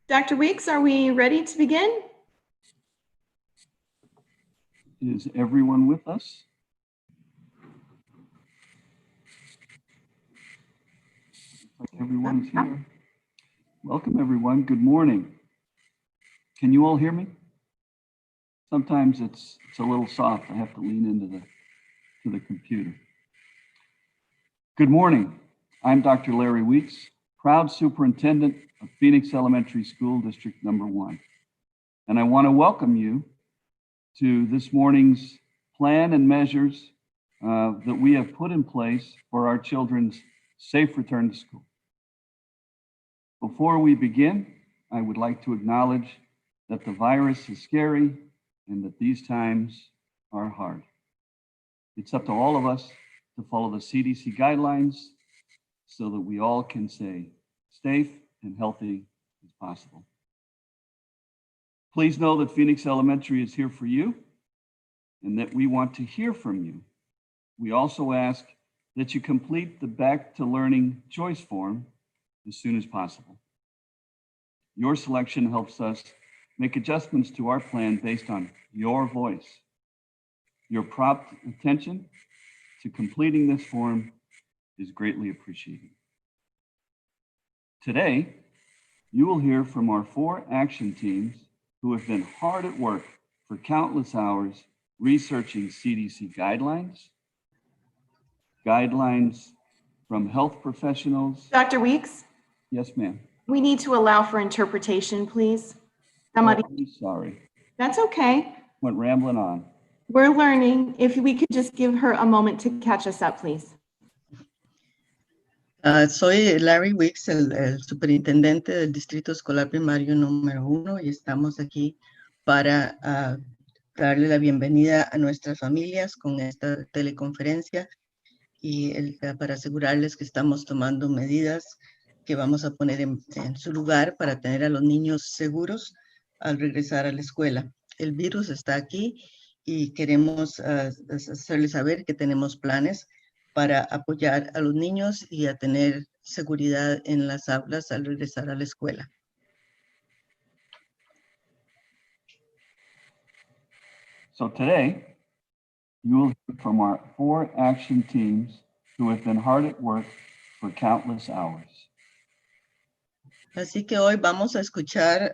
Dr. Weeks, are we ready to begin? Is everyone with us? Looks like everyone's here. Welcome, everyone. Good morning. Can you all hear me? Sometimes it's a little soft. I have to lean into the computer. Good morning. I'm Dr. Larry Weeks, proud superintendent of Phoenix Elementary School District Number 1. And I want to welcome you to this morning's plan and measures that we have put in place for our children's safe return to school. Before we begin, I would like to acknowledge that the virus is scary and that these times are hard. It's up to all of us to follow the CDC guidelines so that we all can stay safe and healthy as possible. Please know that Phoenix Elementary is here for you and that we want to hear from you. We also ask that you complete the Back to Learning choice form as soon as possible. Your selection helps us make adjustments to our plan based on your voice. Your prompt attention to completing this form is greatly appreciated. Today, you will hear from our 4 action teams who have been hard at work for countless hours researching CDC guidelines from health professionals. Dr. Weeks? Yes, ma'am. We need to allow for interpretation, please. I'm sorry. That's okay. Went rambling on. We're learning. If we could just give her a moment to catch us up, please. Soy Larry Weeks, el superintendente del Distrito Escolar Primario número 1 y estamos aquí para darle la bienvenida a nuestras familias con esta teleconferencia y para asegurarles que estamos tomando medidas que vamos a poner en su lugar para tener a los niños seguros al regresar a la escuela. El virus está aquí y queremos hacerles saber que tenemos planes para apoyar a los niños y a tener seguridad en las aulas al regresar a la escuela. So today, you will hear from our 4 action teams who have been hard at work for countless hours. Así que hoy vamos a escuchar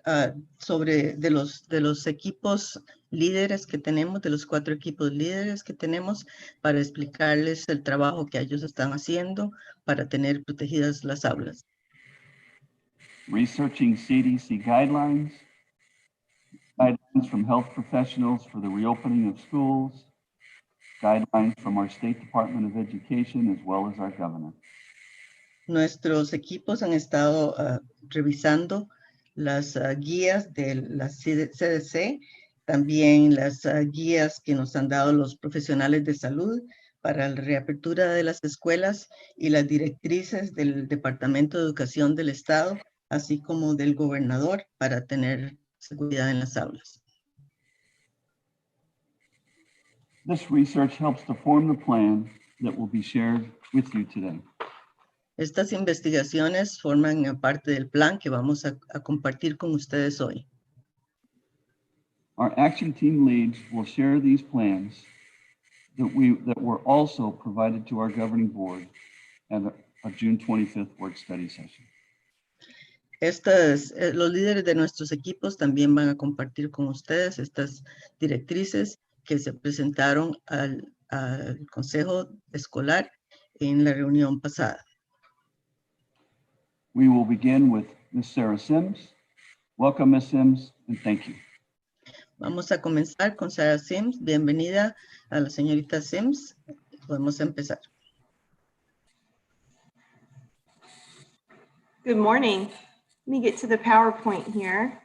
sobre de los equipos líderes que tenemos, de los 4 equipos líderes que tenemos, para explicarles el trabajo que ellos están haciendo para tener protegidas las aulas. Researching CDC guidelines from health professionals for the reopening of schools, guidelines from our State Department of Education, as well as our governor. Nuestros equipos han estado revisando las guías de la CDC, también las guías que nos han dado los profesionales de salud para la reapertura de las escuelas y las directrices del Departamento de Educación del Estado, así como del gobernador para tener seguridad en las aulas. This research helps to form the plan that will be shared with you today. Estas investigaciones forman parte del plan que vamos a compartir con ustedes hoy. Our action team leads will share these plans that were also provided to our governing board at a June 25th work study session. Los líderes de nuestros equipos también van a compartir con ustedes estas directrices que se presentaron al Consejo Escolar en la reunión pasada. We will begin with Ms. Sarah Sims. Welcome, Ms. Sims, and thank you. Vamos a comenzar con Sarah Sims. Bienvenida a la señorita Sims. Podemos empezar. Good morning. Let me get to the PowerPoint here.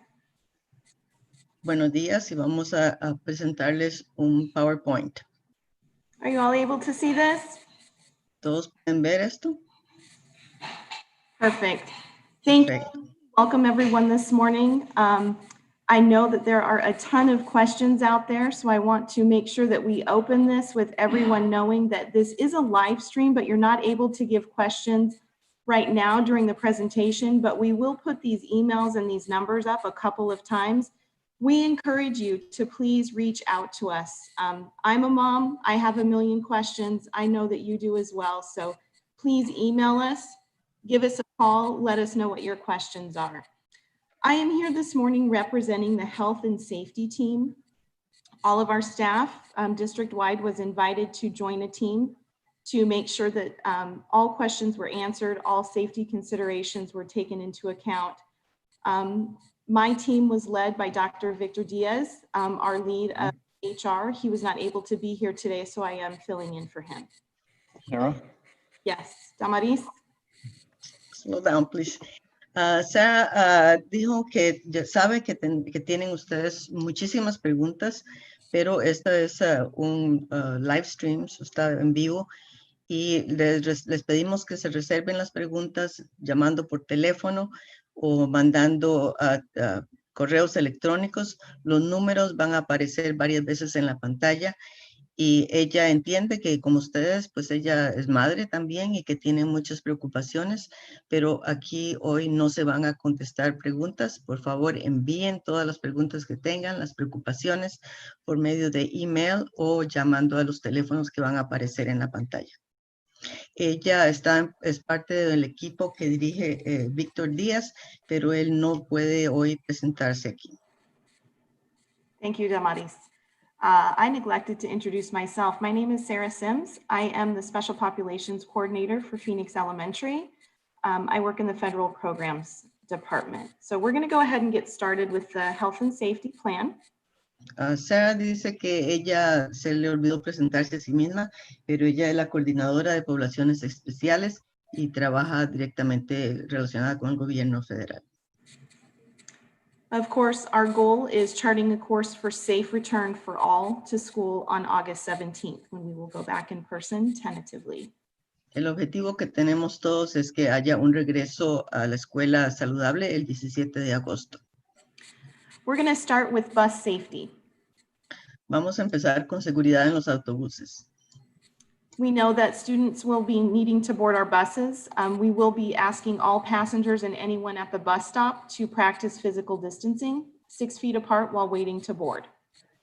Buenos días y vamos a presentarles un PowerPoint. Are you all able to see this? ¿Todos pueden ver esto? Perfect. Thank you. Welcome everyone this morning. I know that there are a ton of questions out there, so I want to make sure that we open this with everyone knowing that this is a live stream, but you're not able to give questions right now during the presentation, but we will put these emails and these numbers up a couple of times. We encourage you to please reach out to us. I'm a mom. I have a million questions. I know that you do as well. So please email us, give us a call, let us know what your questions are. I am here this morning representing the health and safety team. All of our staff district-wide was invited to join a team to make sure that all questions were answered, all safety considerations were taken into account. My team was led by Dr. Victor Diaz, our lead of HR. He was not able to be here today, so I am filling in for him. Sarah? Yes, Damaris? Slow down, please. Sarah dijo que ya sabe que tienen ustedes muchísimas preguntas, pero esta es un live stream, está en vivo, y les pedimos que se reserven las preguntas llamando por teléfono o mandando correos electrónicos. Los números van a aparecer varias veces en la pantalla. Y ella entiende que como ustedes, pues ella es madre también y que tiene muchas preocupaciones, pero aquí hoy no se van a contestar preguntas. Por favor, envíen todas las preguntas que tengan, las preocupaciones, por medio de email o llamando a los teléfonos que van a aparecer en la pantalla. Ella es parte del equipo que dirige Víctor Díaz, pero él no puede hoy presentarse aquí. Thank you, Damaris. I neglected to introduce myself. My name is Sarah Sims. I am the Special Populations Coordinator for Phoenix Elementary. I work in the Federal Programs Department. So we're going to go ahead and get started with the Health and Safety Plan. Sarah dice que ella se le olvidó presentarse a sí misma, pero ella es la coordinadora de poblaciones especiales y trabaja directamente relacionada con el gobierno federal. Of course, our goal is charting a course for safe return for all to school on August 17th, when we will go back in person tentatively. El objetivo que tenemos todos es que haya un regreso a la escuela saludable el 17 de agosto. We're going to start with bus safety. Vamos a empezar con seguridad en los autobuses. We know that students will be needing to board our buses. We will be asking all passengers and anyone at the bus stop to practice physical distancing, 6 feet apart while waiting to board.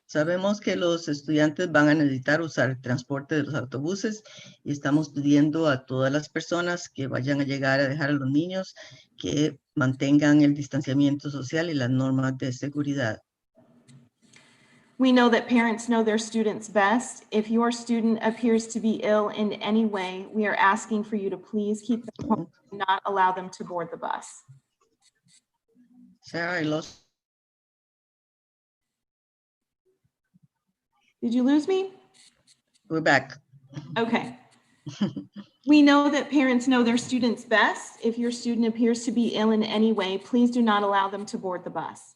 Sabemos que los estudiantes van a necesitar usar el transporte de los autobuses y estamos pidiendo a todas las personas que vayan a llegar a dejar a los niños que mantengan el distanciamiento social y las normas de seguridad. We know that parents know their students best. If your student appears to be ill in any way, we are asking for you to please keep them home and not allow them to board the bus. Sarah, I lost. Did you lose me? We're back. Okay. We know that parents know their students best. If your student appears to be ill in any way, please do not allow them to board the bus.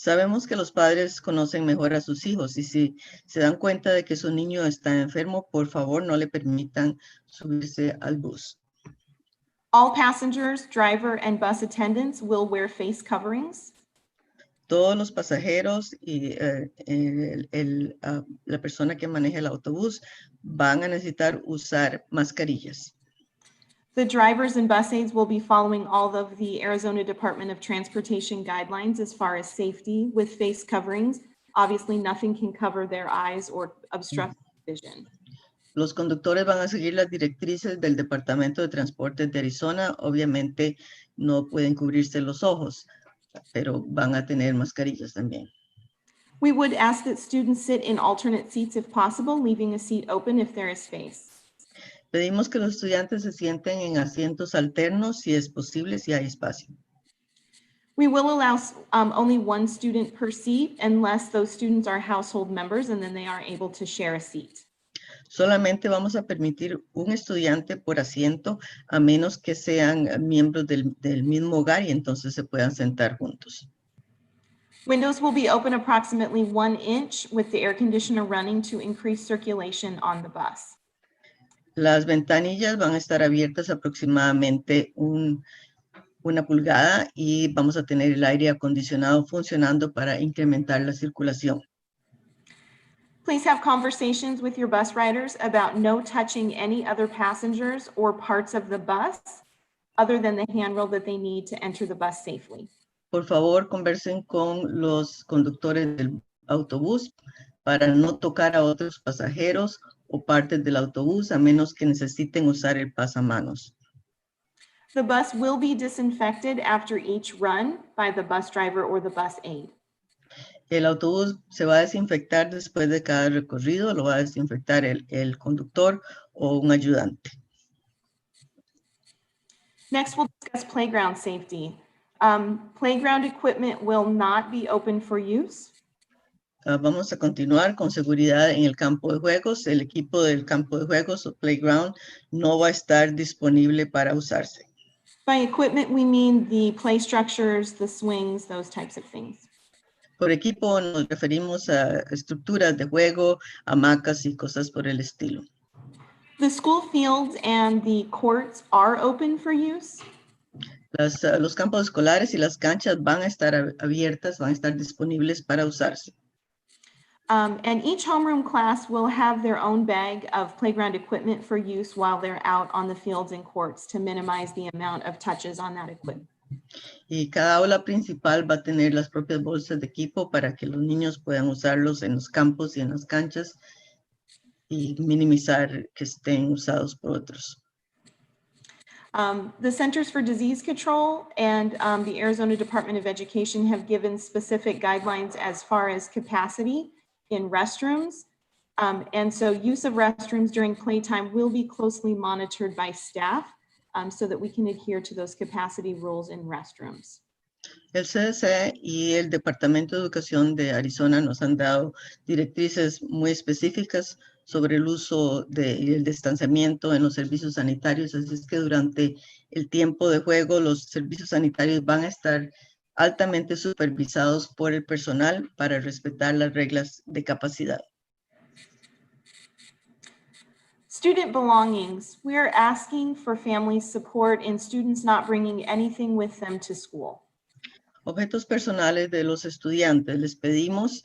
Sabemos que los padres conocen mejor a sus hijos y si se dan cuenta de que su niño está enfermo, por favor no le permitan subirse al bus. All passengers, driver, and bus attendants will wear face coverings. Todos los pasajeros y la persona que maneja el autobús van a necesitar usar mascarillas. The drivers and bus aides will be following all of the Arizona Department of Transportation guidelines as far as safety with face coverings. Obviously, nothing can cover their eyes or obstruct vision. Los conductores van a seguir las directrices del Departamento de Transporte de Arizona. Obviamente no pueden cubrirse los ojos, pero van a tener mascarillas también. We would ask that students sit in alternate seats if possible, leaving a seat open if there is space. Pedimos que los estudiantes se sienten en asientos alternos si es posible, si hay espacio. We will allow only one student per seat unless those students are household members, and then they are able to share a seat. Solamente vamos a permitir un estudiante por asiento a menos que sean miembros del mismo hogar y entonces se puedan sentar juntos. Windows will be open approximately 1 inch with the air conditioner running to increase circulation on the bus. Las ventanillas van a estar abiertas aproximadamente una pulgada y vamos a tener el aire acondicionado funcionando para incrementar la circulación. Please have conversations with your bus riders about no touching any other passengers or parts of the bus. other than the handrail that they need to enter the bus safely. Por favor, conversen con los conductores del autobús para no tocar a otros pasajeros o partes del autobús a menos que necesiten usar el pasamanos. The bus will be disinfected after each run by the bus driver or the bus aide. El autobús se va a desinfectar después de cada recorrido, lo va a desinfectar el conductor o un ayudante. Next, we'll discuss playground safety. Playground equipment will not be open for use. Vamos a continuar con seguridad en el campo de juegos. El equipo del campo de juegos o playground no va a estar disponible para usarse. By equipment, we mean the play structures, the swings, those types of things. Por equipo nos referimos a estructuras de juego, hamacas y cosas por el estilo. The school fields and the courts are open for use. Los campos escolares y las canchas van a estar abiertas, van a estar disponibles para usarse. And each homeroom class will have their own bag of playground equipment for use while they're out on the fields and courts to minimize the amount of touches on that equipment. Y cada aula principal va a tener las propias bolsas de equipo para que los niños puedan usarlos en los campos y en las canchas y minimizar que estén usados por otros. The Centers for Disease Control and the Arizona Department of Education have given specific guidelines as far as capacity in restrooms. And so use of restrooms during playtime will be closely monitored by staff so that we can adhere to those capacity rules in restrooms. El CDC y el Departamento de Educación de Arizona nos han dado directrices muy específicas sobre el uso y el distanciamiento en los servicios sanitarios, así es que durante el tiempo de juego los servicios sanitarios van a estar altamente supervisados por el personal para respetar las reglas de capacidad. Student belongings. We are asking for family support in students not bringing anything with them to school. Objetos personales de los estudiantes. Les pedimos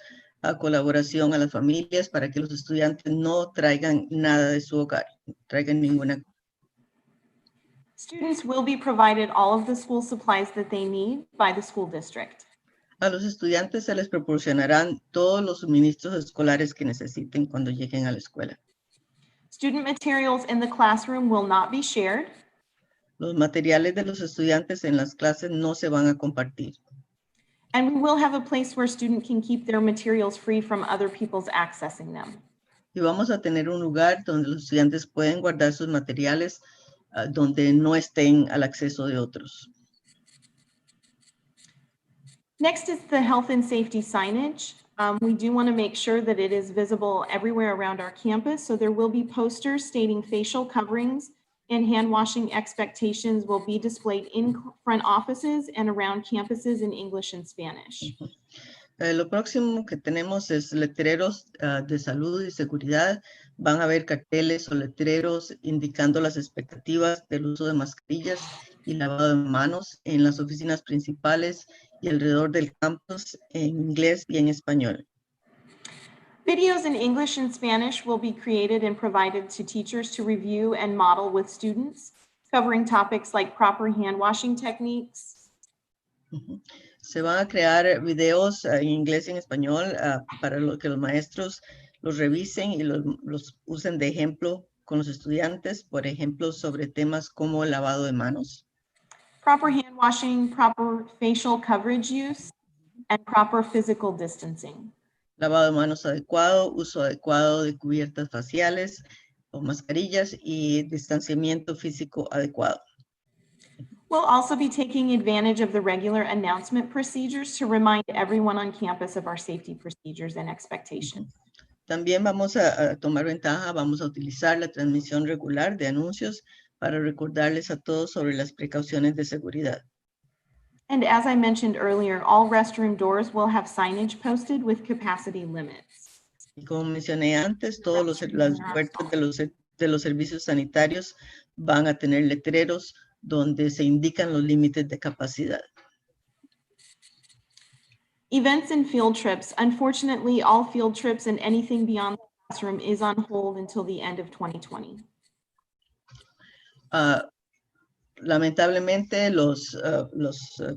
colaboración a las familias para que los estudiantes no traigan nada de su hogar, traigan ninguna. Students will be provided all of the school supplies that they need by the school district. A los estudiantes se les proporcionarán todos los suministros escolares que necesiten cuando lleguen a la escuela. Student materials in the classroom will not be shared. Los materiales de los estudiantes en las clases no se van a compartir. And we will have a place where students can keep their materials free from other people's accessing them. Y vamos a tener un lugar donde los estudiantes pueden guardar sus materiales donde no estén al acceso de otros. Next is the health and safety signage. We do want to make sure that it is visible everywhere around our campus. So there will be posters stating facial coverings and hand washing expectations will be displayed in front offices and around campuses in English and Spanish. Lo próximo que tenemos es letreros de salud y seguridad. Van a haber carteles o letreros indicando las expectativas del uso de mascarillas y lavado de manos en las oficinas principales y alrededor del campus en inglés y en español. Videos in English and Spanish will be created and provided to teachers to review and model with students, covering topics like proper hand washing techniques. Se van a crear videos en inglés y en español para que los maestros los revisen y los usen de ejemplo con los estudiantes, por ejemplo, sobre temas como lavado de manos. Proper hand washing, proper facial coverage use, and proper physical distancing. Lavado de manos adecuado, uso adecuado de cubiertas faciales o mascarillas y distanciamiento físico adecuado. We'll also be taking advantage of the regular announcement procedures to remind everyone on campus of our safety procedures and expectations. También vamos a tomar ventaja, vamos a utilizar la transmisión regular de anuncios para recordarles a todos sobre las precauciones de seguridad. And as I mentioned earlier, all restroom doors will have signage posted with capacity limits. Y como mencioné antes, todas las puertas de los servicios sanitarios van a tener letreros donde se indican los límites de capacidad. Events and field trips. Unfortunately, all field trips and anything beyond the classroom is on hold until the end of 2020. lamentablemente los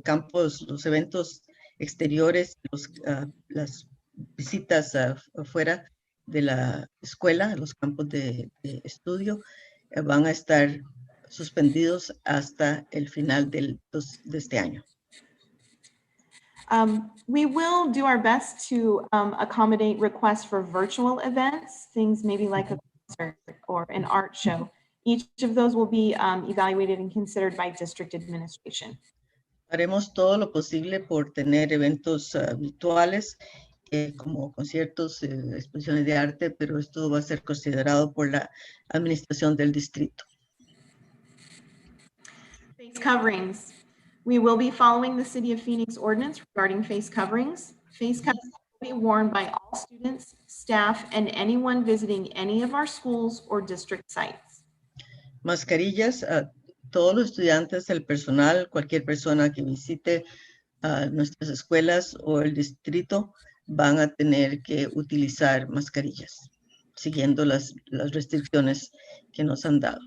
campos, los eventos exteriores, las visitas afuera de la escuela, los campos de estudio, van a estar suspendidos hasta el final de este año. We will do our best to accommodate requests for virtual events, things maybe like a concert or an art show. Each of those will be evaluated and considered by district administration. Haremos todo lo posible por tener eventos virtuales, como conciertos, exposiciones de arte, pero esto va a ser considerado por la administración del distrito. Face coverings. We will be following the City of Phoenix ordinance regarding face coverings. Face coverings will be worn by all students, staff, and anyone visiting any of our schools or district sites. Mascarillas a todos los estudiantes, el personal, cualquier persona que visite nuestras escuelas o el distrito van a tener que utilizar mascarillas, siguiendo las restricciones que nos han dado.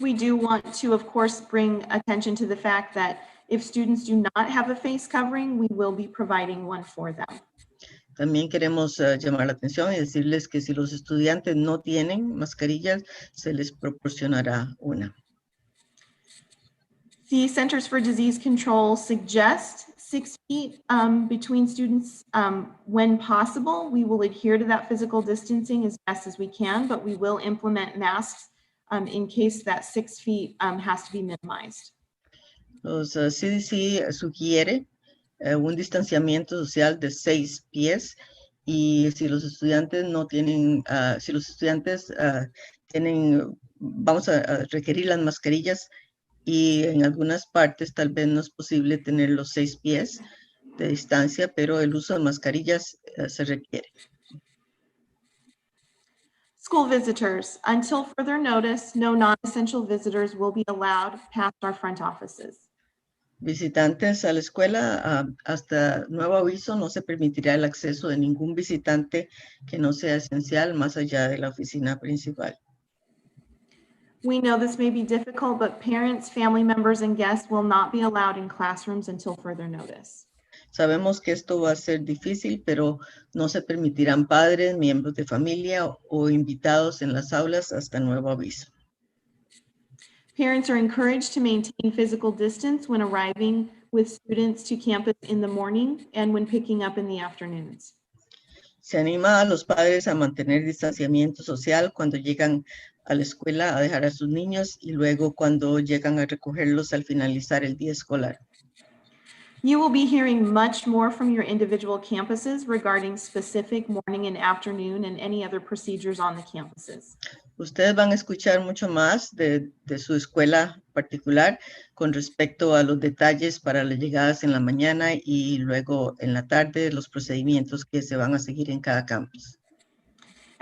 We do want to, of course, bring attention to the fact that if students do not have a face covering, we will be providing one for them. También queremos llamar la atención y decirles que si los estudiantes no tienen mascarillas, se les proporcionará una. The Centers for Disease Control suggest 6 feet between students when possible. We will adhere to that physical distancing as best as we can, but we will implement masks in case that 6 feet has to be minimized. Los CDC sugiere un distanciamiento social de 6 pies y si los estudiantes no tienen, si los estudiantes tienen, vamos a requerir las mascarillas y en algunas partes tal vez no es posible tener los 6 pies de distancia, pero el uso de mascarillas se requiere. School visitors. Until further notice, no non-essential visitors will be allowed past our front offices. Visitantes a la escuela, hasta nuevo aviso, no se permitirá el acceso de ningún visitante que no sea esencial más allá de la oficina principal. We know this may be difficult, but parents, family members, and guests will not be allowed in classrooms until further notice. Sabemos que esto va a ser difícil, pero no se permitirán padres, miembros de familia o invitados en las aulas hasta nuevo aviso. Parents are encouraged to maintain physical distance when arriving with students to campus in the morning and when picking up in the afternoons. Se anima a los padres a mantener distanciamiento social cuando llegan a la escuela a dejar a sus niños y luego cuando llegan a recogerlos al finalizar el día escolar. You will be hearing much more from your individual campuses regarding specific morning and afternoon and any other procedures on the campuses. Ustedes van a escuchar mucho más de su escuela particular con respecto a los detalles para las llegadas en la mañana y luego en la tarde, los procedimientos que se van a seguir en cada campus.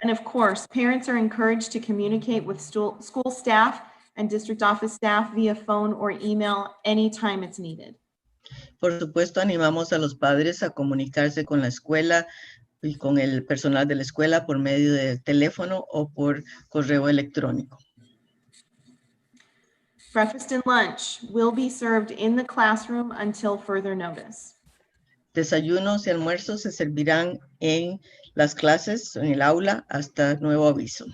And of course, parents are encouraged to communicate with school staff and district office staff via phone or email anytime it's needed. Por supuesto, animamos a los padres a comunicarse con la escuela y con el personal de la escuela por medio de teléfono o por correo electrónico. Breakfast and lunch will be served in the classroom until further notice. Desayunos y almuerzos se servirán en las clases, en el aula, hasta nuevo aviso.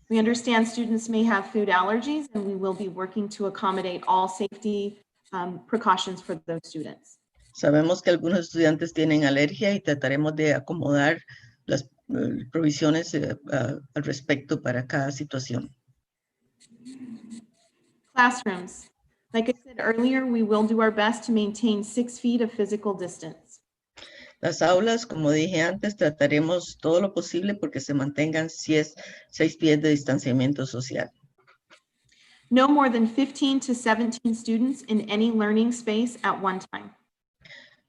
We understand students may have food allergies, and we will be working to accommodate all safety precautions for those students. Sabemos que algunos estudiantes tienen alergia y trataremos de acomodar las provisiones al respecto para cada situación. Classrooms. Like I said earlier, we will do our best to maintain 6 feet of physical distance. Las aulas, como dije antes, trataremos todo lo posible porque se mantengan 6 pies de distanciamiento social. No more than 15 to 17 students in any learning space at one time.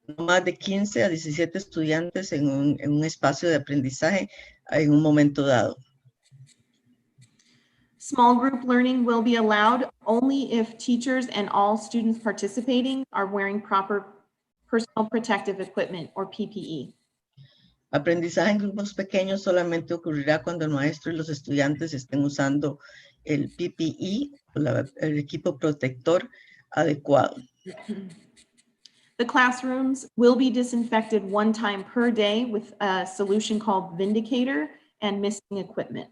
No más de 15 a 17 estudiantes en un espacio de aprendizaje en un momento dado. Small group learning will be allowed only if teachers and all students participating are wearing proper personal protective equipment or PPE. Aprendizaje en grupos pequeños solamente ocurrirá cuando el maestro y los estudiantes estén usando el PPE, el equipo protector adecuado. The classrooms will be disinfected one time per day with a solution called Vindicator and missing equipment.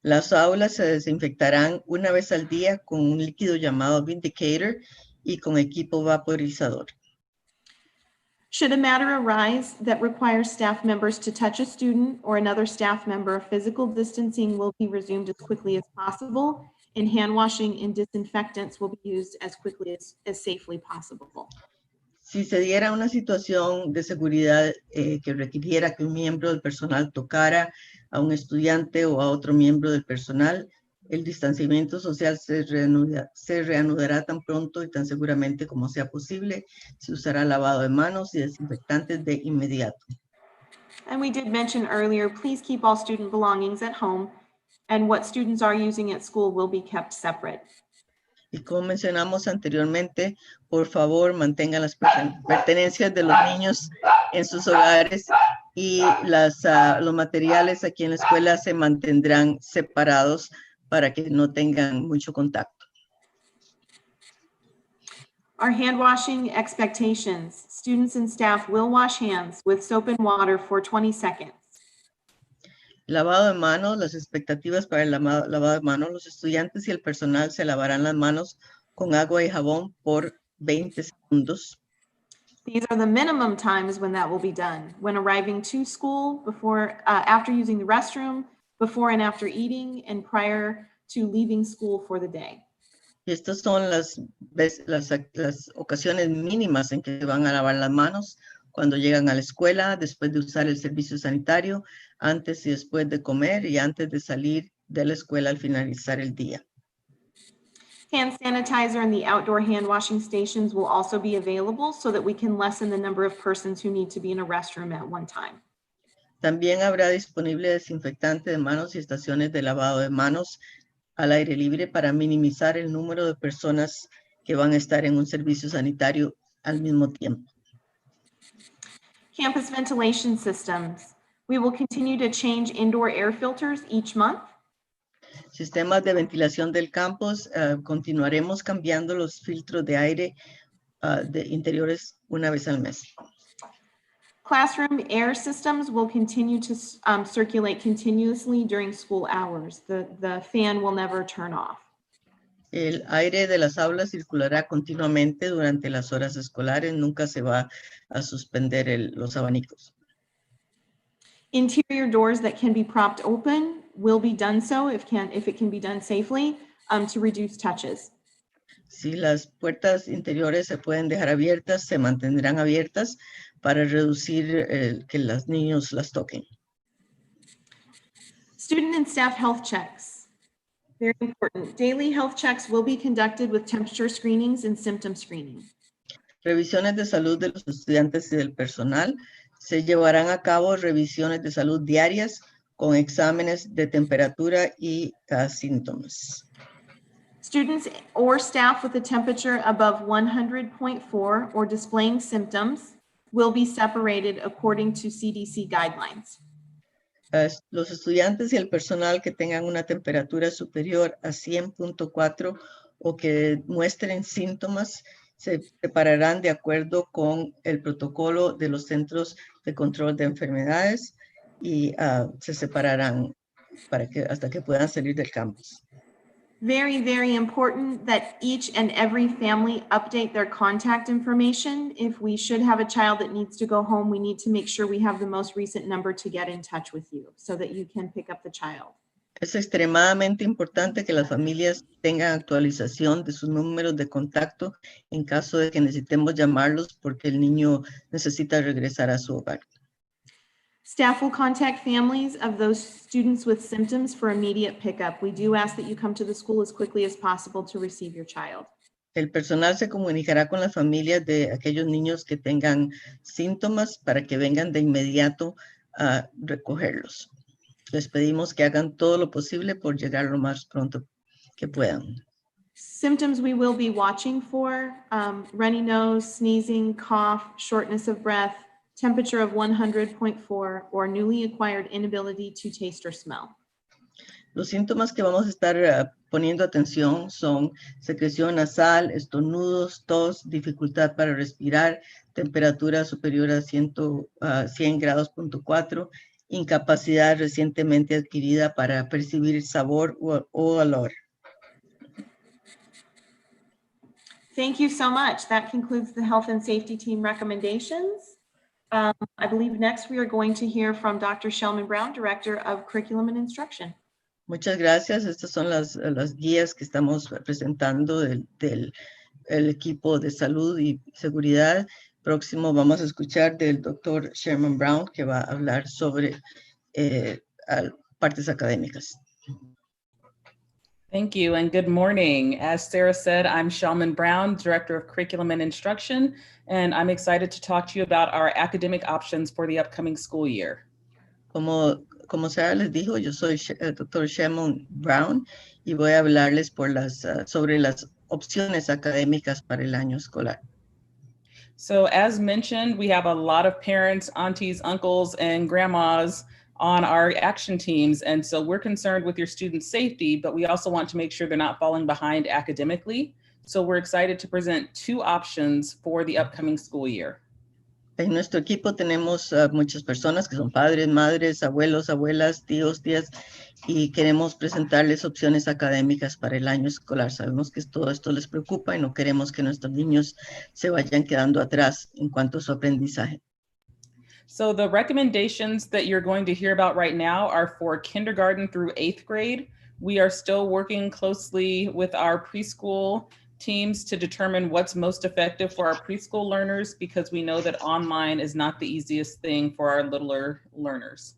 Las aulas se desinfectarán una vez al día con un líquido llamado Vindicator y con equipo vaporizador. Should a matter arise that requires staff members to touch a student or another staff member, physical distancing will be resumed as quickly as possible, and hand washing and disinfectants will be used as quickly as safely possible. Si se diera una situación de seguridad que requiriera que un miembro del personal tocara a un estudiante o a otro miembro del personal, el distanciamiento social se reanudará tan pronto y tan seguramente como sea posible. Se usará lavado de manos y desinfectantes de inmediato. And we did mention earlier, please keep all student belongings at home, and what students are using at school will be kept separate. Y como mencionamos anteriormente, por favor mantengan las pertenencias de los niños en sus hogares y los materiales aquí en la escuela se mantendrán separados para que no tengan mucho contacto. Our hand washing expectations. Students and staff will wash hands with soap and water for 20 seconds. Lavado de manos, las expectativas para el lavado de manos, los estudiantes y el personal se lavarán las manos con agua y jabón por 20 segundos. These are the minimum times when that will be done. When arriving to school, before, after using the restroom, before and after eating, and prior to leaving school for the day. Y estas son las ocasiones mínimas en que se van a lavar las manos: cuando llegan a la escuela, después de usar el servicio sanitario, antes y después de comer y antes de salir de la escuela al finalizar el día. Hand sanitizer and the outdoor hand washing stations will also be available so that we can lessen the number of persons who need to be in a restroom at one time. También habrá disponible desinfectante de manos y estaciones de lavado de manos al aire libre para minimizar el número de personas que van a estar en un servicio sanitario al mismo tiempo. Campus ventilation systems. We will continue to change indoor air filters each month. Sistemas de ventilación del campus, continuaremos cambiando los filtros de aire de interiores una vez al mes. Classroom air systems will continue to circulate continuously during school hours. The fan will never turn off. El aire de las aulas circulará continuamente durante las horas escolares, nunca se va a suspender los abanicos. Interior doors that can be propped open will be done so if it can be done safely to reduce touches. Si las puertas interiores se pueden dejar abiertas, se mantendrán abiertas para reducir que los niños las toquen. Student and staff health checks. Very important. Daily health checks will be conducted with temperature screenings and symptom screening. Revisiones de salud de los estudiantes y del personal. Se llevarán a cabo revisiones de salud diarias con exámenes de temperatura y síntomas. Students or staff with a temperature above 100.4 or displaying symptoms will be separated according to CDC guidelines. Los estudiantes y el personal que tengan una temperatura superior a 100.4 o que muestren síntomas se separarán de acuerdo con el protocolo de los Centros de Control de Enfermedades y se separarán hasta que puedan salir del campus. Very, very important that each and every family update their contact information. If we should have a child that needs to go home, we need to make sure we have the most recent number to get in touch with you so that you can pick up the child. Es extremadamente importante que las familias tengan actualización de sus números de contacto en caso de que necesitemos llamarlos porque el niño necesita regresar a su hogar. Staff will contact families of those students with symptoms for immediate pickup. We do ask that you come to the school as quickly as possible to receive your child. El personal se comunicará con las familias de aquellos niños que tengan síntomas para que vengan de inmediato a recogerlos. Les pedimos que hagan todo lo posible por llegar lo más pronto que puedan. Symptoms we will be watching for, runny nose, sneezing, cough, shortness of breath, temperature of 100.4, or newly acquired inability to taste or smell. Los síntomas que vamos a estar poniendo atención son secreción nasal, estornudos, tos, dificultad para respirar, temperatura superior a 100 grados.4, incapacidad recientemente adquirida para percibir sabor o olor. Thank you so much. That concludes the health and safety team recommendations. I believe next we are going to hear from Dr. Shelman Brown, Director of Curriculum and Instruction. Muchas gracias. Estas son las guías que estamos presentando del equipo de salud y seguridad. Próximo vamos a escuchar del doctor Sherman Brown, que va a hablar sobre partes académicas. Thank you and good morning. As Sarah said, I'm Shelman Brown, Director of Curriculum and Instruction, and I'm excited to talk to you about our academic options for the upcoming school year. Como Sarah les dijo, yo soy el doctor Shelman Brown y voy a hablarles sobre las opciones académicas para el año escolar. So as mentioned, we have a lot of parents, aunties, uncles, and grandmas on our action teams. And so we're concerned with your students' safety, but we also want to make sure they're not falling behind academically. So we're excited to present two options for the upcoming school year. En nuestro equipo tenemos muchas personas que son padres, madres, abuelos, abuelas, tíos, tías, y queremos presentarles opciones académicas para el año escolar. Sabemos que todo esto les preocupa y no queremos que nuestros niños se vayan quedando atrás en cuanto a su aprendizaje. So the recommendations that you're going to hear about right now are for kindergarten through 8th grade. We are still working closely with our preschool teams to determine what's most effective for our preschool learners, because we know that online is not the easiest thing for our littler learners.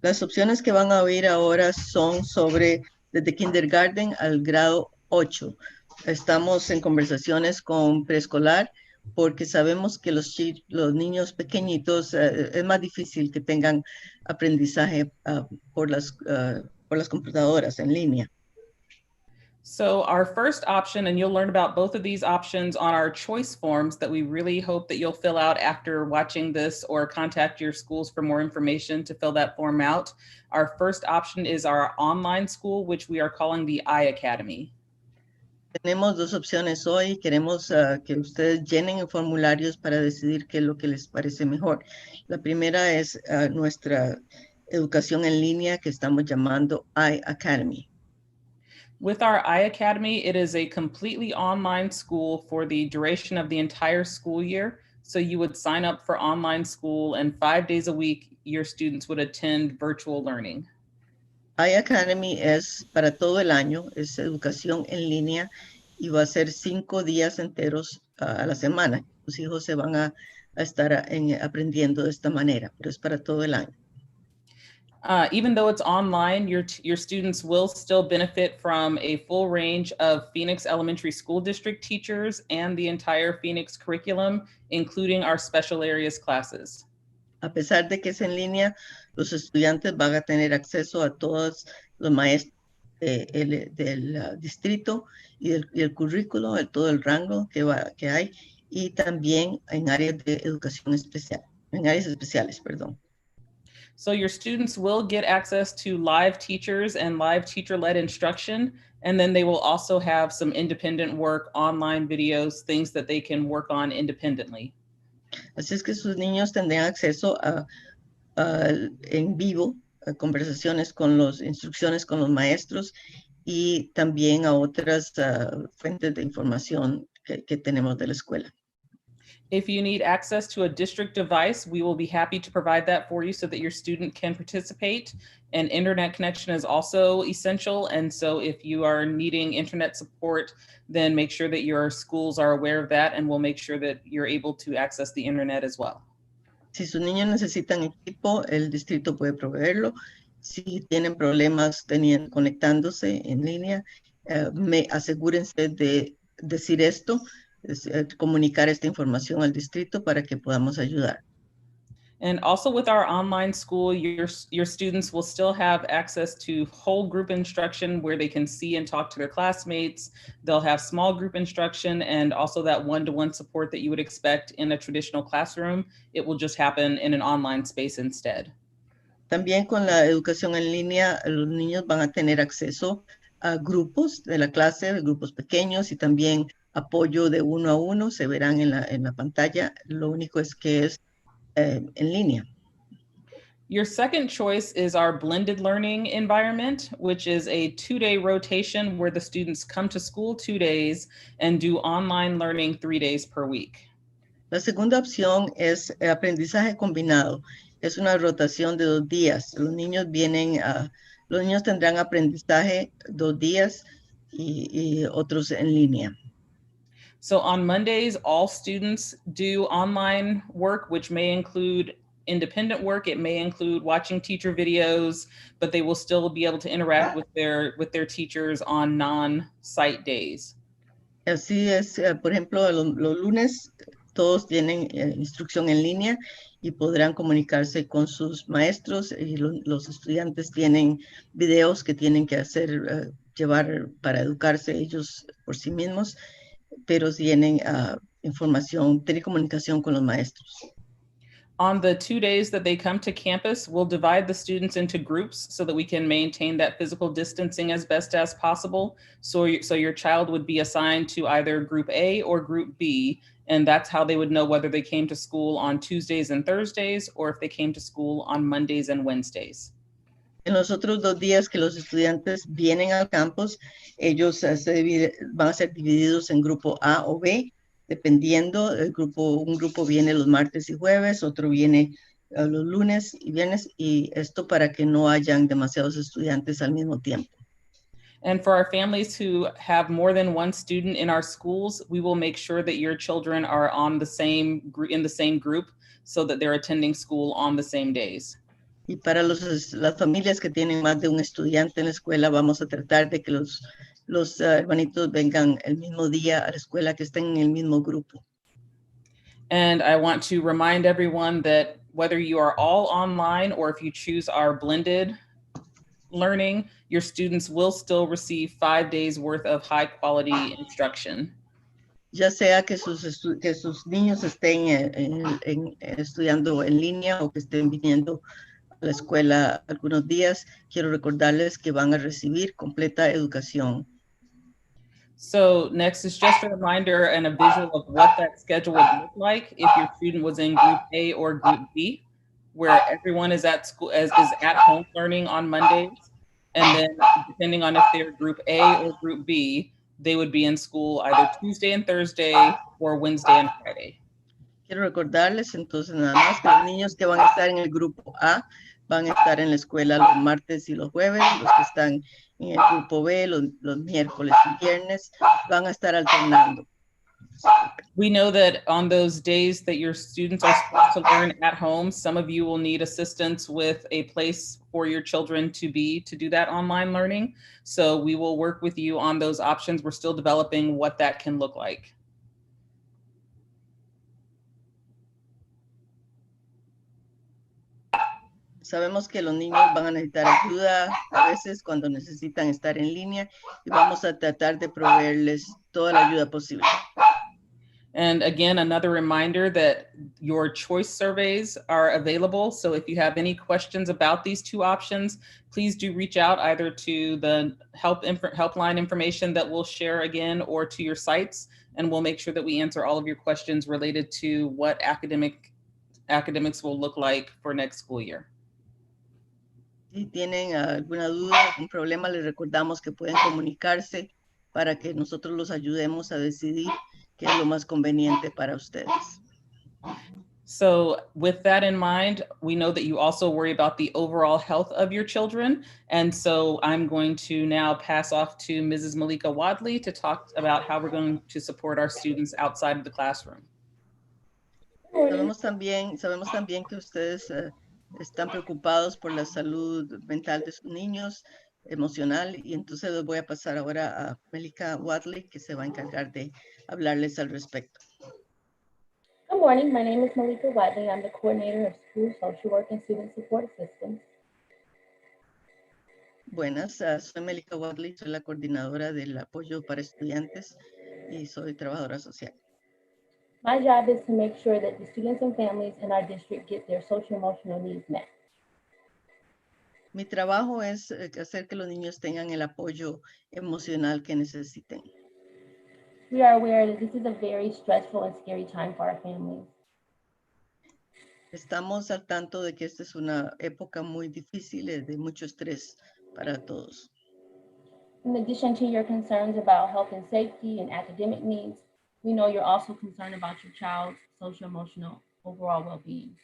Las opciones que van a oír ahora son sobre desde kindergarten al grado 8. Estamos en conversaciones con preescolar porque sabemos que los niños pequeñitos es más difícil que tengan aprendizaje por las computadoras en línea. So our first option, and you'll learn about both of these options on our choice forms that we really hope that you'll fill out after watching this, or contact your schools for more information to fill that form out. Our first option is our online school, which we are calling the iAcademy. Tenemos dos opciones hoy. Queremos que ustedes llenen formularios para decidir qué es lo que les parece mejor. La primera es nuestra educación en línea que estamos llamando iAcademy. With our iAcademy, it is a completely online school for the duration of the entire school year. So you would sign up for online school, and 5 days a week, your students would attend virtual learning. iAcademy es para todo el año, es educación en línea y va a ser 5 días enteros a la semana. Los hijos se van a estar aprendiendo de esta manera, pero es para todo el año. Even though it's online, your students will still benefit from a full range of Phoenix Elementary School District teachers and the entire Phoenix curriculum, including our special areas classes. A pesar de que es en línea, los estudiantes van a tener acceso a todos los maestros del distrito y el currículo, todo el rango que hay, y también en áreas de educación especial, en áreas especiales, perdón. So your students will get access to live teachers and live teacher-led instruction, and then they will also have some independent work, online videos, things that they can work on independently. Así es que sus niños tendrán acceso en vivo a conversaciones instrucciones con los maestros y también a otras fuentes de información que tenemos de la escuela. If you need access to a district device, we will be happy to provide that for you so that your student can participate. And internet connection is also essential. And so if you are needing internet support, then make sure that your schools are aware of that, and we'll make sure that you're able to access the internet as well. Si sus niños necesitan equipo, el distrito puede proveerlo. Si tienen problemas conectándose en línea, asegúrense de decir esto, comunicar esta información al distrito para que podamos ayudar. And also with our online school, your students will still have access to whole group instruction where they can see and talk to their classmates. They'll have small group instruction and also that one-to-one support that you would expect in a traditional classroom. It will just happen in an online space instead. También con la educación en línea, los niños van a tener acceso grupos de la clase, grupos pequeños y también apoyo de 1 a 1, se verán en la pantalla. Lo único es que es en línea. Your second choice is our blended learning environment, which is a 2-day rotation where the students come to school 2 days and do online learning 3 days per week. La segunda opción es aprendizaje combinado. Es una rotación de 2 días. Los niños tendrán aprendizaje 2 días y otros en línea. So on Mondays, all students do online work, which may include independent work. It may include watching teacher videos, but they will still be able to interact with their teachers on non-site days. Así es, por ejemplo, los lunes todos tienen instrucción en línea y podrán comunicarse con sus maestros y los estudiantes tienen videos que tienen que hacer, llevar para educarse ellos por sí mismos, pero tienen información, tienen comunicación con los maestros. On the 2 days that they come to campus, we'll divide the students into groups so that we can maintain that physical distancing as best as possible. So your child would be assigned to either group A or group B, and that's how they would know whether they came to school on Tuesdays and Thursdays or if they came to school on Mondays and Wednesdays. En los otros 2 días que los estudiantes vienen al campus, ellos van a ser divididos en grupo A o B, dependiendo, un grupo viene los martes y jueves, otro viene los lunes y viernes, y esto para que no hayan demasiados estudiantes al mismo tiempo. And for our families who have more than one student in our schools, we will make sure that your children are in the same group so that they're attending school on the same days. Y para las familias que tienen más de un estudiante en la escuela, vamos a tratar de que los hermanitos vengan el mismo día a la escuela, que estén en el mismo grupo. And I want to remind everyone that whether you are all online or if you choose our blended learning, your students will still receive 5 days worth of high quality instruction. Ya sea que sus niños estén estudiando en línea o que estén viniendo a la escuela algunos días, quiero recordarles que van a recibir completa educación. So next is just a reminder and a visual of what that schedule would look like if your student was in group A or group B, where everyone is at school, is at home learning on Mondays. And then depending on if they're group A or group B, they would be in school either Tuesday and Thursday or Wednesday and Friday. Quiero recordarles entonces nada más que los niños que van a estar en el grupo A van a estar en la escuela los martes y los jueves, los que están en el grupo B los miércoles y viernes van a estar alternando. We know that on those days that your students are supposed to learn at home, some of you will need assistance with a place for your children to do that online learning. So we will work with you on those options. We're still developing what that can look like. Sabemos que los niños van a necesitar ayuda a veces cuando necesitan estar en línea y vamos a tratar de proveerles toda la ayuda posible. And again, another reminder that your choice surveys are available. So if you have any questions about these two options, please do reach out either to the helpline information that we'll share again or to your sites, and we'll make sure that we answer all of your questions related to what academics will look like for next school year. Si tienen alguna duda, algún problema, les recordamos que pueden comunicarse para que nosotros los ayudemos a decidir qué es lo más conveniente para ustedes. So with that in mind, we know that you also worry about the overall health of your children. And so I'm going to now pass off to Mrs. Malika Wadley to talk about how we're going to support our students outside of the classroom. Sabemos también que ustedes están preocupados por la salud mental de sus niños, emocional, y entonces les voy a pasar ahora a Melika Wadley, que se va a encargar de hablarles al respecto. Good morning, my name is Malika Wadley. I'm the coordinator of School Social Work and Student Support Systems. Buenas, soy Melika Wadley, soy la coordinadora del apoyo para estudiantes y soy trabajadora social. My job is to make sure that the students and families in our district get their social emotional needs met. Mi trabajo es hacer que los niños tengan el apoyo emocional que necesiten. We are aware that this is a very stressful and scary time for our families. Estamos al tanto de que esta es una época muy difícil, de mucho estrés para todos. In addition to your concerns about health and safety and academic needs, we know you're also concerned about your child's social, emotional, overall well-being.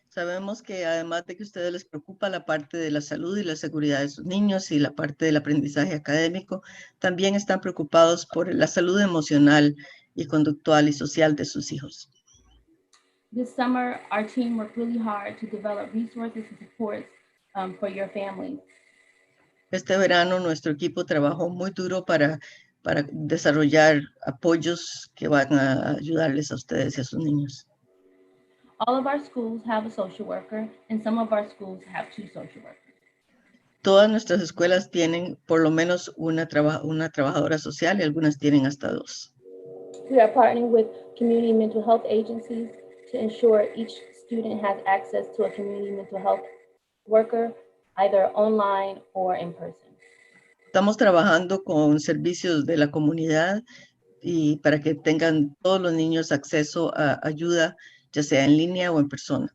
Sabemos que además de que a ustedes les preocupa la parte de la salud y la seguridad de sus niños y la parte del aprendizaje académico, también están preocupados por la salud emocional y conductual y social de sus hijos. This summer, our team worked really hard to develop resources and supports for your families. Este verano nuestro equipo trabajó muy duro para desarrollar apoyos que van a ayudarles a ustedes y a sus niños. All of our schools have a social worker, and some of our schools have 2 social workers. Todas nuestras escuelas tienen por lo menos una trabajadora social y algunas tienen hasta 2. We are partnering with community mental health agencies to ensure each student has access to a community mental health worker, either online or in person. Estamos trabajando con servicios de la comunidad y para que tengan todos los niños acceso a ayuda, ya sea en línea o en persona.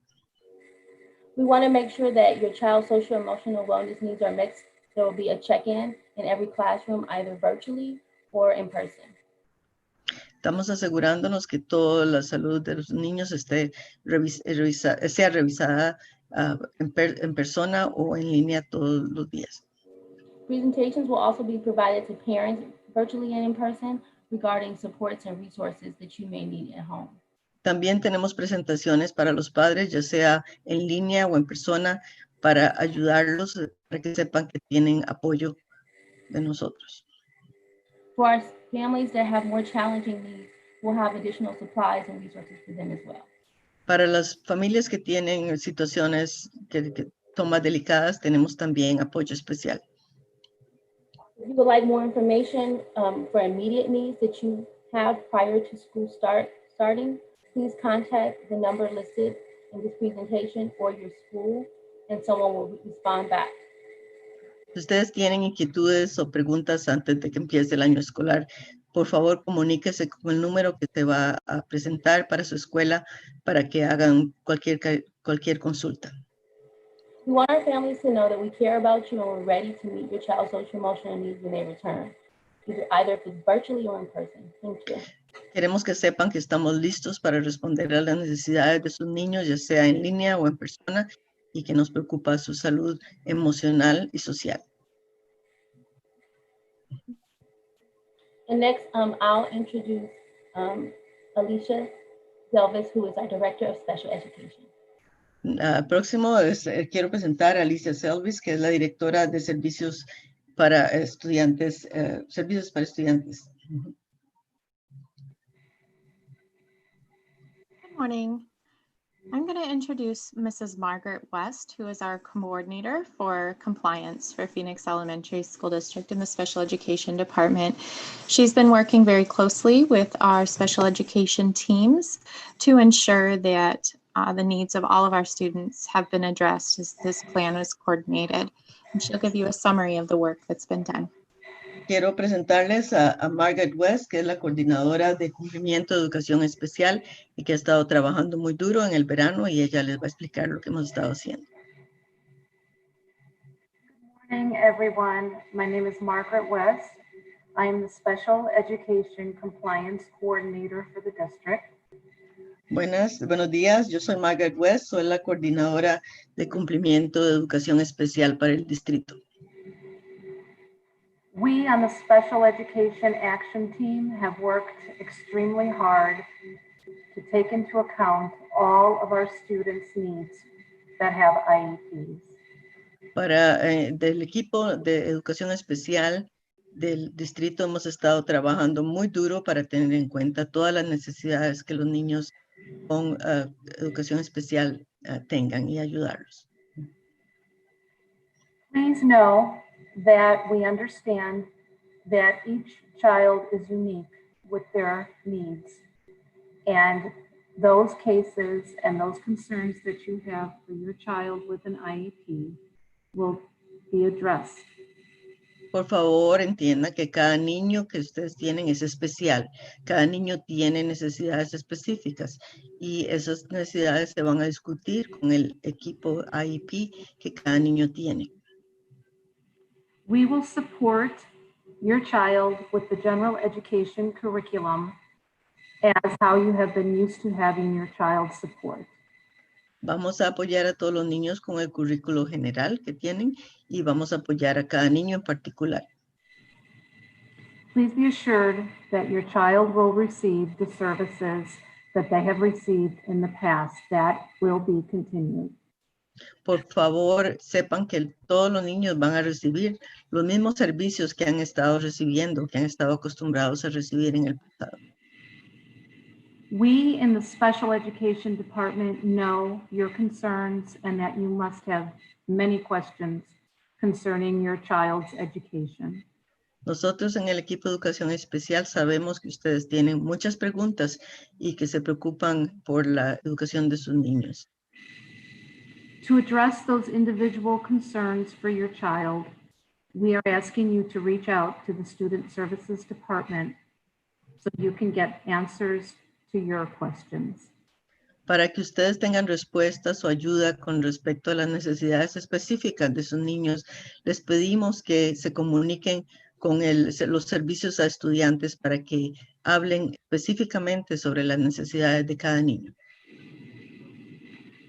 We want to make sure that your child's social emotional wellness needs are met. There will be a check-in in every classroom, either virtually or in person. Estamos asegurándonos que toda la salud de los niños sea revisada en persona o en línea todos los días. Presentations will also be provided to parents virtually and in person regarding supports and resources that you may need at home. También tenemos presentaciones para los padres, ya sea en línea o en persona, para ayudarlos, para que sepan que tienen apoyo de nosotros. For our families that have more challenging needs, we'll have additional supplies and resources for them as well. Para las familias que tienen situaciones que son más delicadas, tenemos también apoyo especial. If you would like more information for immediate needs that you have prior to school starting, please contact the number listed in this presentation or your school, and someone will respond back. Si ustedes tienen inquietudes o preguntas antes de que empiece el año escolar, por favor comuníquese con el número que se va a presentar para su escuela para que hagan cualquier consulta. We want our families to know that we care about you and we're ready to meet your child's social emotional needs when they return, either if it's virtually or in person. Thank you. Queremos que sepan que estamos listos para responder a las necesidades de sus niños, ya sea en línea o en persona, y que nos preocupa su salud emocional y social. And next, I'll introduce Alicia Delvis, who is our Director of Special Education. Próximo quiero presentar a Alicia Selvis, que es la directora de servicios para estudiantes, servicios para estudiantes. Good morning. I'm going to introduce Mrs. Margaret West, who is our coordinator for compliance for Phoenix Elementary School District in the Special Education Department. She's been working very closely with our special education teams to ensure that the needs of all of our students have been addressed as this plan was coordinated. And she'll give you a summary of the work that's been done. Quiero presentarles a Margaret West, que es la coordinadora de cumplimiento de educación especial y que ha estado trabajando muy duro en el verano, y ella les va a explicar lo que hemos estado haciendo. Good morning, everyone. My name is Margaret West. I am the Special Education Compliance Coordinator for the district. Buenos días, yo soy Margaret West, soy la coordinadora de cumplimiento de educación especial para el distrito. We on the Special Education Action Team have worked extremely hard to take into account all of our students' needs that have IEPs. Del equipo de educación especial del distrito hemos estado trabajando muy duro para tener en cuenta todas las necesidades que los niños con educación especial tengan y ayudarlos. Please know that we understand that each child is unique with their needs, and those cases and those concerns that you have for your child with an IEP will be addressed. Por favor, entienda que cada niño que ustedes tienen es especial. Cada niño tiene necesidades específicas y esas necesidades se van a discutir con el equipo IEP que cada niño tiene. We will support your child with the general education curriculum as how you have been used to having your child support. Vamos a apoyar a todos los niños con el currículo general que tienen y vamos a apoyar a cada niño en particular. Please be assured that your child will receive the services that they have received in the past. That will be continued. Por favor, sepan que todos los niños van a recibir los mismos servicios que han estado recibiendo, que han estado acostumbrados a recibir en el pasado. We in the special education department know your concerns and that you must have many questions concerning your child's education. Nosotros en el equipo de educación especial sabemos que ustedes tienen muchas preguntas y que se preocupan por la educación de sus niños. To address those individual concerns for your child, we are asking you to reach out to the Student Services Department so you can get answers to your questions. Para que ustedes tengan respuestas o ayuda con respecto a las necesidades específicas de sus niños, les pedimos que se comuniquen con los servicios a estudiantes para que hablen específicamente sobre las necesidades de cada niño.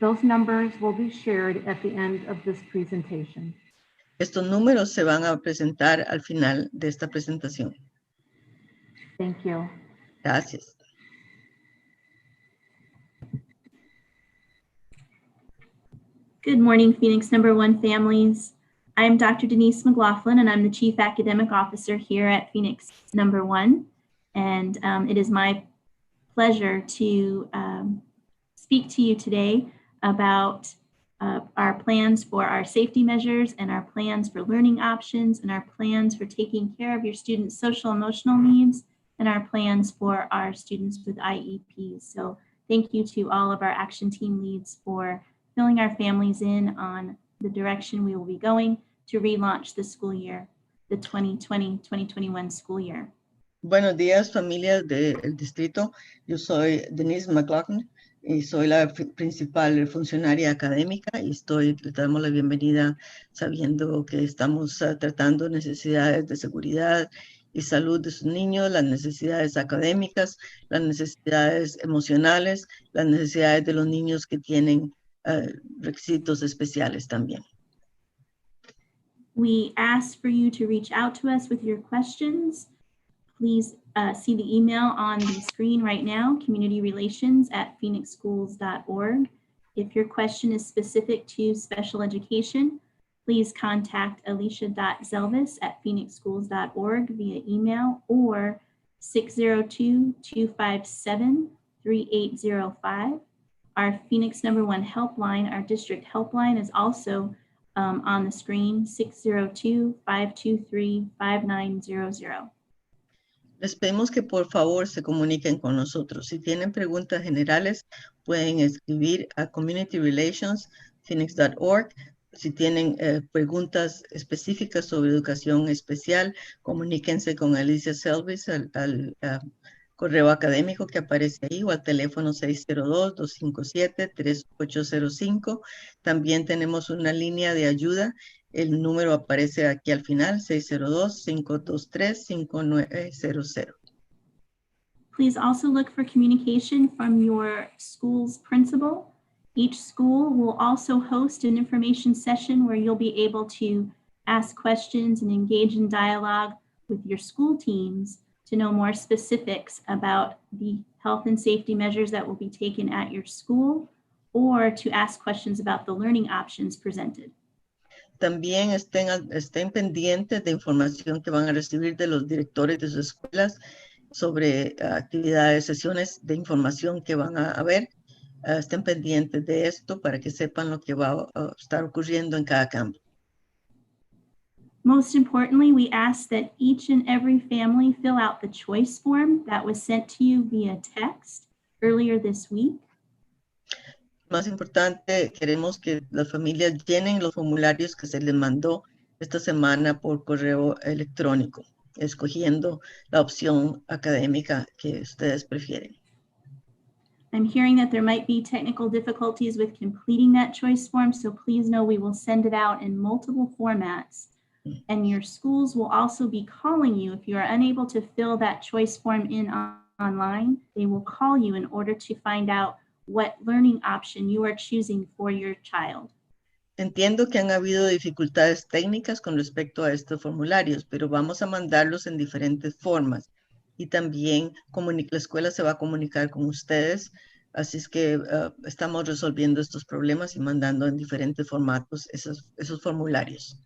Those numbers will be shared at the end of this presentation. Estos números se van a presentar al final de esta presentación. Thank you. Gracias. Good morning, Phoenix #1 families. I'm Dr. Denise McLaughlin, and I'm the Chief Academic Officer here at Phoenix #1. And it is my pleasure to speak to you today about our plans for our safety measures and our plans for learning options and our plans for taking care of your students' social emotional needs and our plans for our students with IEPs. So thank you to all of our action team leads for filling our families in on the direction we will be going to relaunch the school year, the 2020-2021 school year. Buenos días, familias del distrito. Yo soy Denise McLaughlin y soy la principal funcionaria académica y le damos la bienvenida sabiendo que estamos tratando necesidades de seguridad y salud de sus niños, las necesidades académicas, las necesidades emocionales, las necesidades de los niños que tienen requisitos especiales también. We ask for you to reach out to us with your questions. Please see the email on the screen right now, communityrelations@phoenixschools.org. If your question is specific to special education, please contact alicia.zelvis@phoenixschools.org via email or 602-257-3805. Our Phoenix #1 helpline, our district helpline, is also on the screen, 602-523-5900. Les pedimos que por favor se comuniquen con nosotros. Si tienen preguntas generales, pueden escribir a communityrelations@phoenix.org. Si tienen preguntas específicas sobre educación especial, comuníquense con Alicia Zelvis al correo académico que aparece ahí o al teléfono 602-257-3805. También tenemos una línea de ayuda. El número aparece aquí al final, 602-523-5900. Please also look for communication from your school's principal. Each school will also host an information session where you'll be able to ask questions and engage in dialogue with your school teams to know more specifics about the health and safety measures that will be taken at your school or to ask questions about the learning options presented. También estén pendientes de información que van a recibir de los directores de sus escuelas sobre actividades, sesiones de información que van a haber. Estén pendientes de esto para que sepan lo que va a estar ocurriendo en cada campo. Most importantly, we ask that each and every family fill out the choice form that was sent to you via text earlier this week. Más importante, queremos que las familias llenen los formularios que se les mandó esta semana por correo electrónico, escogiendo la opción académica que ustedes prefieren. I'm hearing that there might be technical difficulties with completing that choice form, so please know we will send it out in multiple formats. And your schools will also be calling you if you are unable to fill that choice form in online. They will call you in order to find out what learning option you are choosing for your child. Entiendo que han habido dificultades técnicas con respecto a estos formularios, pero vamos a mandarlos en diferentes formas. Y también la escuela se va a comunicar con ustedes, así es que estamos resolviendo estos problemas y mandando en diferentes formatos esos formularios.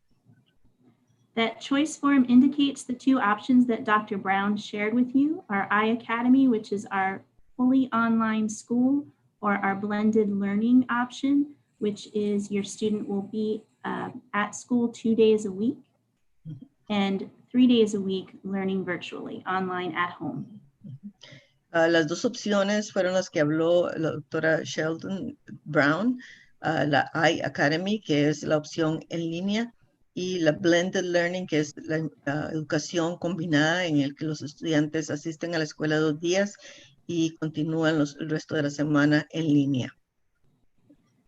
That choice form indicates the two options that Dr. Brown shared with you, our iAcademy, which is our fully online school, or our blended learning option, which is your student will be at school 2 days a week and 3 days a week learning virtually, online at home. Las dos opciones fueron las que habló la doctora Sheldon Brown, la iAcademy, que es la opción en línea, y la Blended Learning, que es la educación combinada en el que los estudiantes asisten a la escuela 2 días y continúan el resto de la semana en línea.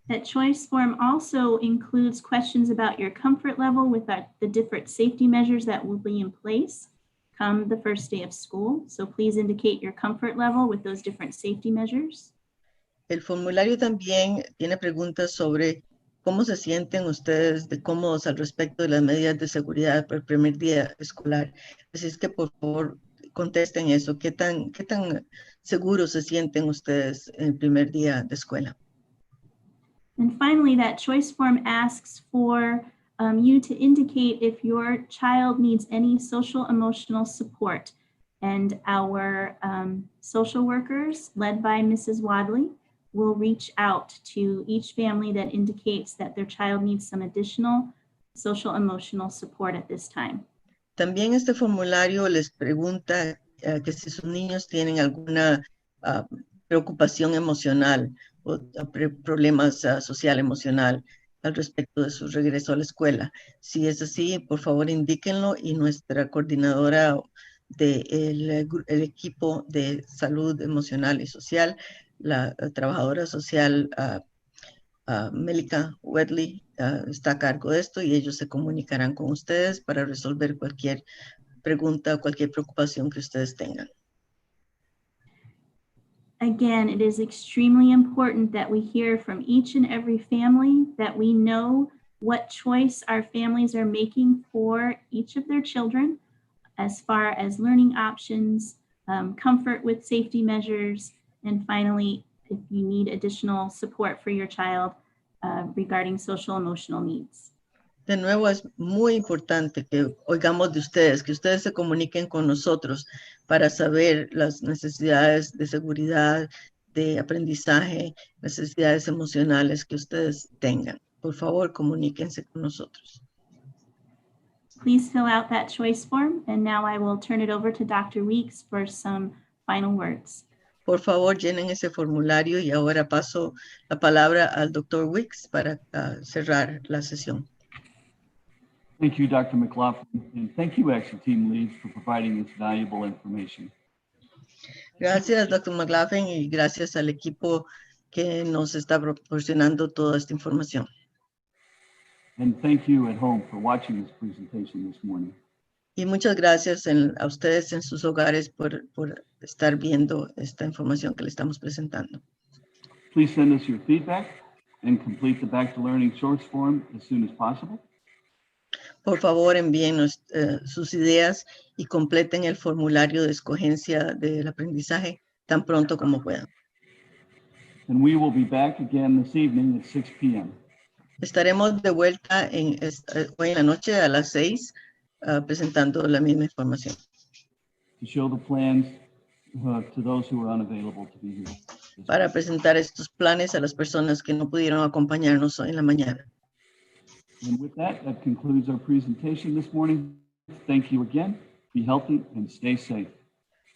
That choice form also includes questions about your comfort level with the different safety measures that will be in place come the first day of school. So please indicate your comfort level with those different safety measures. El formulario también tiene preguntas sobre cómo se sienten ustedes de cómodos al respecto de las medidas de seguridad para el primer día escolar. Así es que por favor contesten eso. ¿Qué tan seguros se sienten ustedes en el primer día de escuela? And finally, that choice form asks for you to indicate if your child needs any social emotional support. And our social workers, led by Mrs. Wadley, will reach out to each family that indicates that their child needs some additional social emotional support at this time. También este formulario les pregunta que si sus niños tienen alguna preocupación emocional o problemas social emocional al respecto de su regreso a la escuela. Si es así, por favor indíquenlo y nuestra coordinadora del equipo de salud emocional y social, la trabajadora social Melika Wedley, está a cargo de esto y ellos se comunicarán con ustedes para resolver cualquier pregunta o cualquier preocupación que ustedes tengan. Again, it is extremely important that we hear from each and every family, that we know what choice our families are making for each of their children as far as learning options, comfort with safety measures, and finally, if you need additional support for your child regarding social emotional needs. De nuevo, es muy importante que oigamos de ustedes, que ustedes se comuniquen con nosotros para saber las necesidades de seguridad, de aprendizaje, necesidades emocionales que ustedes tengan. Por favor, comuníquense con nosotros. Please fill out that choice form, and now I will turn it over to Dr. Weeks for some final words. Por favor, llenen ese formulario y ahora paso la palabra al Dr. Weeks para cerrar la sesión. Thank you, Dr. McLaughlin, and thank you, Action Team Leads, for providing this valuable information. Gracias, Dr. McLaughlin, y gracias al equipo que nos está proporcionando toda esta información. And thank you at home for watching this presentation this morning. Y muchas gracias a ustedes en sus hogares por estar viendo esta información que le estamos presentando. Please send us your feedback and complete the Back to Learning source form as soon as possible. Por favor, envíenos sus ideas y completen el formulario de escogencia del aprendizaje tan pronto como puedan. And we will be back again this evening at 6 p.m. Estaremos de vuelta hoy en la noche a las 6 presentando la misma información. to show the plans to those who are unavailable to be here. Para presentar estos planes a las personas que no pudieron acompañarnos hoy en la mañana. And with that, that concludes our presentation this morning. Thank you again. Be healthy and stay safe.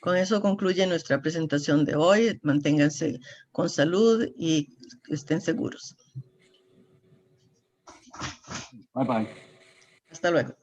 Con eso concluye nuestra presentación de hoy. Manténganse con salud y estén seguros. Bye-bye. Hasta luego.